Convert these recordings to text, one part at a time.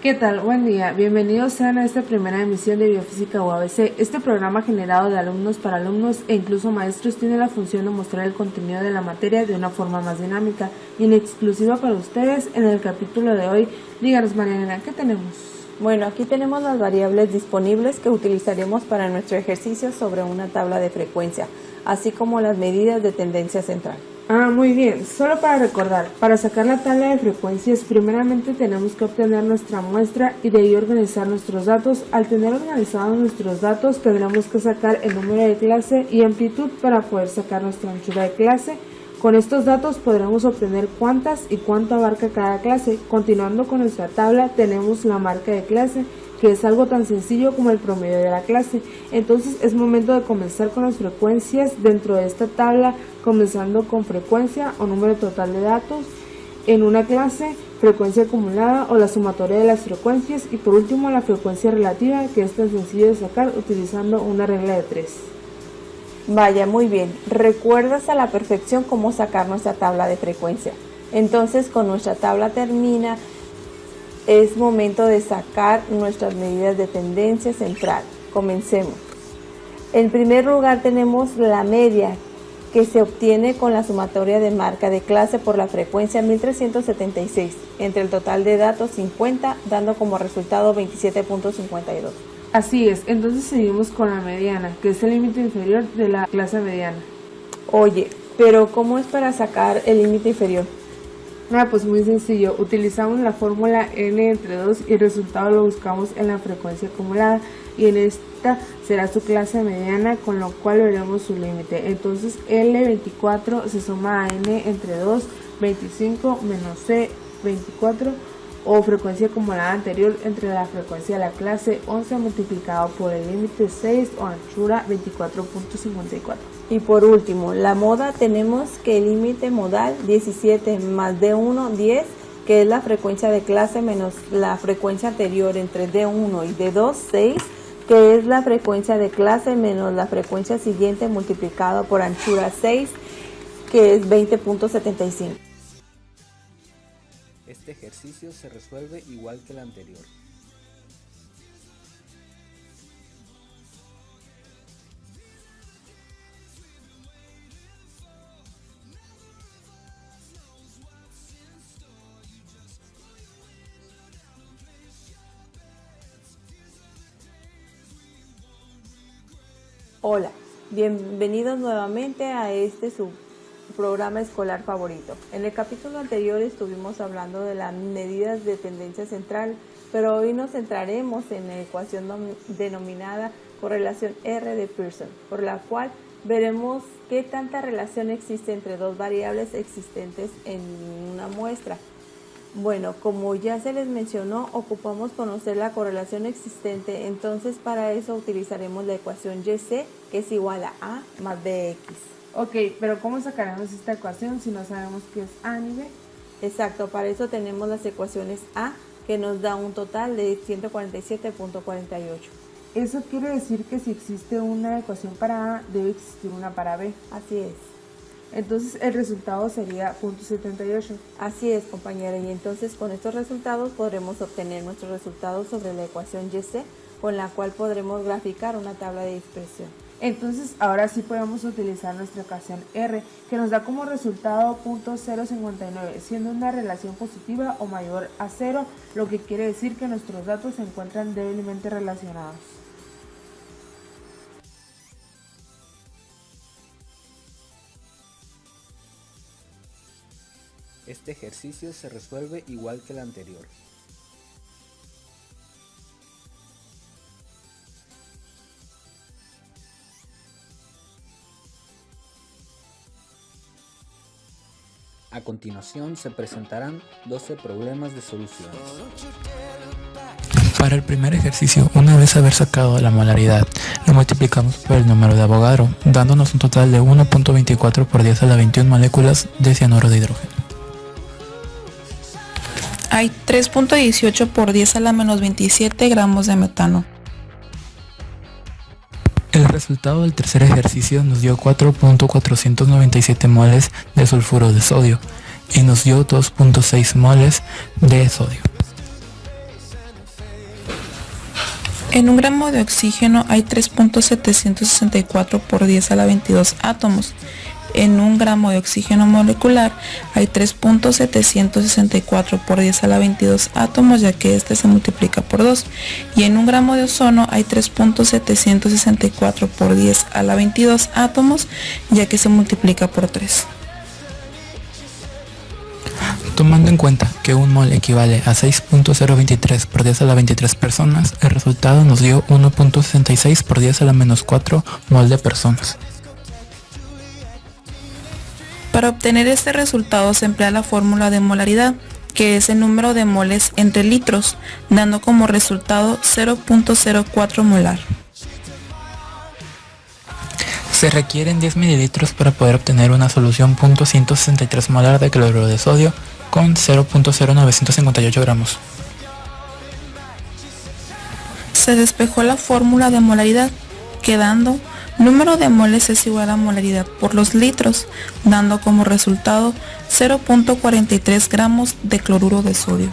¿Qué tal? Buen día. Bienvenidos sean a esta primera emisión de Biofísica UABC. Este programa generado de alumnos para alumnos e incluso maestros tiene la función de mostrar el contenido de la materia de una forma más dinámica y en exclusiva para ustedes. En el capítulo de hoy, díganos Mariana, ¿qué tenemos? Bueno, aquí tenemos las variables disponibles que utilizaremos para nuestro ejercicio sobre una tabla de frecuencia, así como las medidas de tendencia central. Muy bien. Solo para recordar, para sacar la tabla de frecuencias, primeramente tenemos que obtener nuestra muestra y de ahí organizar nuestros datos. Al tener organizados nuestros datos, tendremos que sacar el número de clase y amplitud para poder sacar nuestra anchura de clase. Con estos datos podremos obtener cuántas y cuánto abarca cada clase. Continuando con nuestra tabla, tenemos la marca de clase, que es algo tan sencillo como el promedio de la clase. Entonces es momento de comenzar con las frecuencias dentro de esta tabla, comenzando con frecuencia o número total de datos en una clase, frecuencia acumulada o la sumatoria de las frecuencias y por último la frecuencia relativa, que es tan sencillo de sacar utilizando una regla de 3. Vaya, muy bien. ¿Recuerdas a la perfección cómo sacar nuestra tabla de frecuencia? Entonces, con nuestra tabla termina, es momento de sacar nuestras medidas de tendencia central. Comencemos. En primer lugar tenemos la media, que se obtiene con la sumatoria de marca de clase por la frecuencia 1376 entre el total de datos 50, dando como resultado 27.52. Así es, entonces seguimos con la mediana, que es el límite inferior de la clase mediana. Oye, pero ¿cómo es para sacar el límite inferior? Pues muy sencillo, utilizamos la fórmula n entre 2 y el resultado lo buscamos en la frecuencia acumulada y en esta será su clase mediana, con lo cual veremos su límite. Entonces L24 se suma a n entre 2, 25 menos C 24 o frecuencia acumulada anterior entre la frecuencia de la clase 11 multiplicado por el límite 6 o anchura 24.54. Y por último, la moda, tenemos que el límite modal 17 más D1 10, que es la frecuencia de clase menos la frecuencia anterior entre D1 y D2 6, que es la frecuencia de clase menos la frecuencia siguiente multiplicado por anchura 6, que es 20.75. Este ejercicio se resuelve igual que el anterior. Hola, bienvenidos nuevamente a su programa escolar favorito. En el capítulo anterior estuvimos hablando de las medidas de tendencia central, pero hoy nos centraremos en la ecuación denominada correlación R de Pearson, por la cual veremos qué tanta relación existe entre dos variables existentes en una muestra. Bueno, como ya se les mencionó, ocupamos conocer la correlación existente, entonces para eso utilizaremos la ecuación YC, que es igual a más BX. Ok, pero ¿cómo sacaremos esta ecuación si no sabemos qué es A ni B? Exacto, para eso tenemos las ecuaciones A, que nos da un total de 147.48. Eso quiere decir que si existe una ecuación para A, debe existir una para B. Así es. Entonces el resultado sería .78. Así es, compañera, y entonces con estos resultados podremos obtener nuestros resultados sobre la ecuación YC, con la cual podremos graficar una tabla de dispersión. Entonces ahora sí podemos utilizar nuestra ecuación R, que nos da como resultado .059, siendo una relación positiva o mayor a 0, lo que quiere decir que nuestros datos se encuentran débilmente relacionados. Este ejercicio se resuelve igual que el anterior. A continuación se presentarán 12 problemas de soluciones. Para el primer ejercicio, una vez haber sacado la molaridad, lo multiplicamos por el número de Avogadro, dándonos un total de 1.24 por 10 a la 21 moléculas de cianuro de hidrógeno. Hay 3.18 por 10 a la menos 27 gramos de metano. El resultado del tercer ejercicio nos dio 4.497 moles de sulfuro de sodio y nos dio 2.6 moles de sodio. En un gramo de oxígeno hay 3.764 por 10 a la 22 átomos. En un gramo de oxígeno molecular hay 3.764 por 10 a la 22 átomos, ya que este se multiplica por 2. Y en un gramo de ozono hay 3.764 por 10 a la 22 átomos, ya que se multiplica por 3. Tomando en cuenta que un mol equivale a 6.023 por 10 a la 23 personas, el resultado nos dio 1.66 por 10 a la menos 4 mol de personas. Para obtener este resultado se emplea la fórmula de molaridad, que es el número de moles entre litros, dando como resultado 0.04 molar. Se requieren 10 mililitros para poder obtener una solución .163 molar de cloruro de sodio con 0.0958 gramos. Se despejó la fórmula de molaridad, quedando número de moles es igual a molaridad por los litros, dando como resultado 0.43 gramos de cloruro de sodio.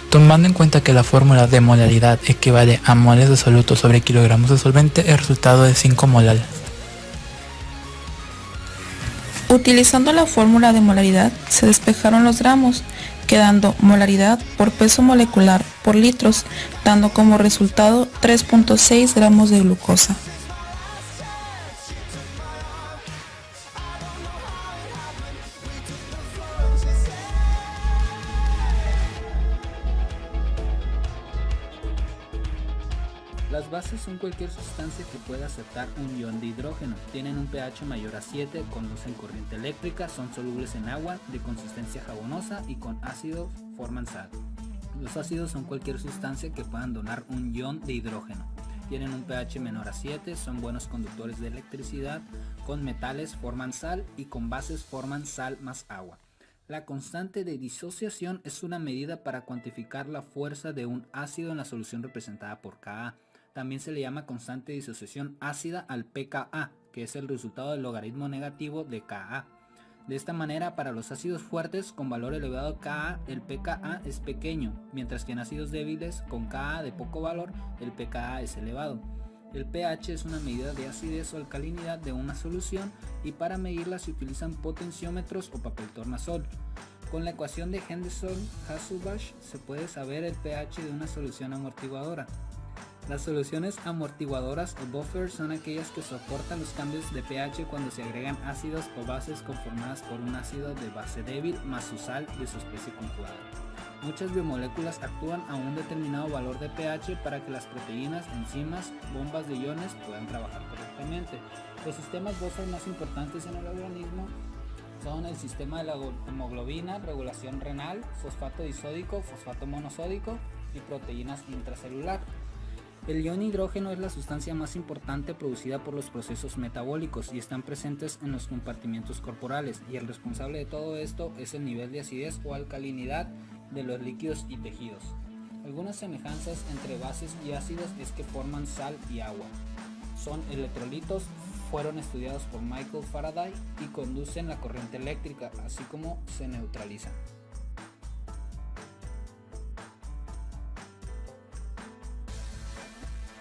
Tomando en cuenta que la fórmula de molaridad equivale a moles de soluto sobre kilogramos de solvente, el resultado es 5 molar. Utilizando la fórmula de molaridad se despejaron los gramos, quedando molaridad por peso molecular por litros, dando como resultado 3.6 gramos de glucosa. Las bases son cualquier sustancia que pueda aceptar un ion de hidrógeno. Tienen un pH mayor a 7, conducen corriente eléctrica, son solubles en agua, de consistencia jabonosa y con ácido forman sal. Los ácidos son cualquier sustancia que puedan donar un ion de hidrógeno. Tienen un pH menor a 7, son buenos conductores de electricidad, con metales forman sal y con bases forman sal más agua. La constante de disociación es una medida para cuantificar la fuerza de un ácido en la solución representada por Ka. También se le llama constante de disociación ácida al pKa, que es el resultado del logaritmo negativo de Ka. De esta manera, para los ácidos fuertes con valor elevado a Ka, el pKa es pequeño, mientras que en ácidos débiles con Ka de poco valor, el pKa es elevado. El pH es una medida de acidez o alcalinidad de una solución y para medirla se utilizan potenciómetros o papel tornasol. Con la ecuación de Henderson-Hasselbalch se puede saber el pH de una solución amortiguadora. Las soluciones amortiguadoras o buffers son aquellas que soportan los cambios de pH cuando se agregan ácidos o bases conformadas por un ácido de base débil más su sal de su especie conjugada. Muchas biomoléculas actúan a un determinado valor de pH para que las proteínas, enzimas, bombas de iones puedan trabajar correctamente. Los sistemas buffer más importantes en el organismo son el sistema de la hemoglobina, regulación renal, fosfato disódico, fosfato monosódico y proteínas intracelular. El ion hidrógeno es la sustancia más importante producida por los procesos metabólicos y están presentes en los compartimientos corporales, y el responsable de todo esto es el nivel de acidez o alcalinidad de los líquidos y tejidos. Algunas semejanzas entre bases y ácidos es que forman sal y agua. Son electrolitos, fueron estudiados por Michael Faraday y conducen la corriente eléctrica, así como se neutralizan.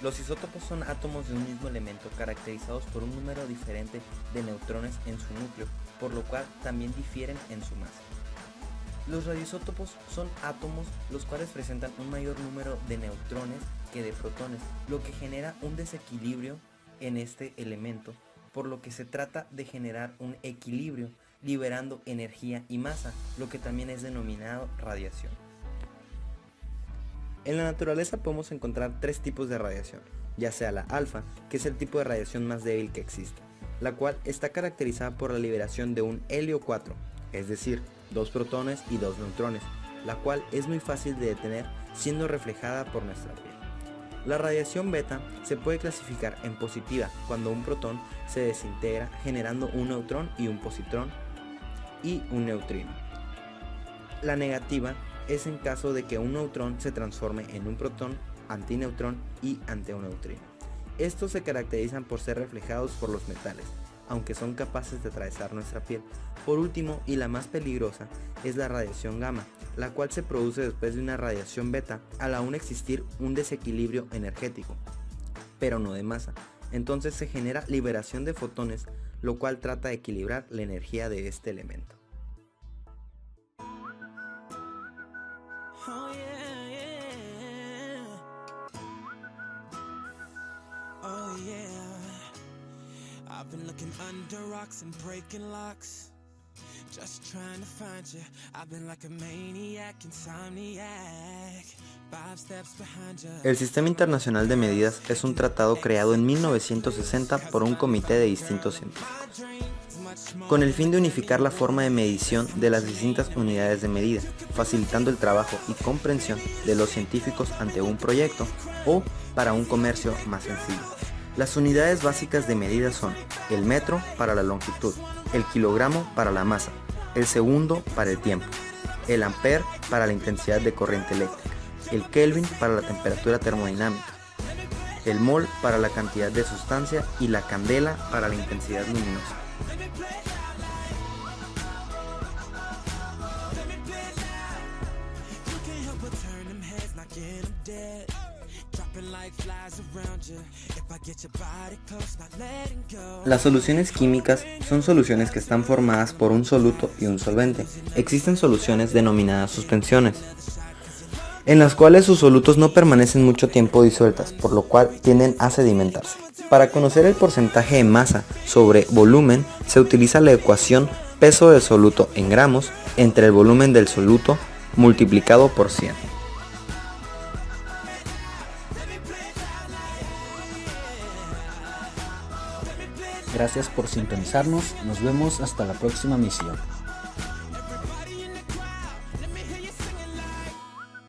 Los isótopos son átomos de un mismo elemento caracterizados por un número diferente de neutrones en su núcleo, por lo cual también difieren en su masa. Los radioisótopos son átomos los cuales presentan un mayor número de neutrones que de protones, lo que genera un desequilibrio en este elemento, por lo que se trata de generar un equilibrio, liberando energía y masa, lo que también es denominado radiación. En la naturaleza podemos encontrar tres tipos de radiación, ya sea la alfa, que es el tipo de radiación más débil que existe, la cual está caracterizada por la liberación de un helio 4, es decir, 2 protones y 2 neutrones, la cual es muy fácil de detener siendo reflejada por nuestra piel. La radiación beta se puede clasificar en positiva cuando un protón se desintegra generando un neutrón y un positrón y un neutrino. La negativa es en caso de que un neutrón se transforme en un protón, antineutrón y antineutrino. Estos se caracterizan por ser reflejados por los metales, aunque son capaces de atravesar nuestra piel. Por último, y la más peligrosa, es la radiación gamma, la cual se produce después de una radiación beta al aún existir un desequilibrio energético, pero no de masa. Entonces se genera liberación de fotones, lo cual trata de equilibrar la energía de este elemento. Oh yeah, yeah. Oh yeah. I've been looking under rocks and breaking locks, just trying to find you. I've been like a maniac, insomniac, 5 steps behind you. El Sistema Internacional de Medidas es un tratado creado en 1960 por un comité de distintos científicos, con el fin de unificar la forma de medición de las distintas unidades de medida, facilitando el trabajo y comprensión de los científicos ante un proyecto o para un comercio más sencillo. Las unidades básicas de medida son el metro para la longitud, el kilogramo para la masa, el segundo para el tiempo, el ampere para la intensidad de corriente eléctrica, el kelvin para la temperatura termodinámica, el mol para la cantidad de sustancia y la candela para la intensidad luminosa. Las soluciones químicas son soluciones que están formadas por un soluto y un solvente. Existen soluciones denominadas suspensiones, en las cuales sus solutos no permanecen mucho tiempo disueltas, por lo cual tienden a sedimentarse. Para conocer el porcentaje de masa sobre volumen, se utiliza la ecuación peso del soluto en gramos entre el volumen del soluto multiplicado por 100. Gracias por sintonizarnos, nos vemos hasta la próxima misión.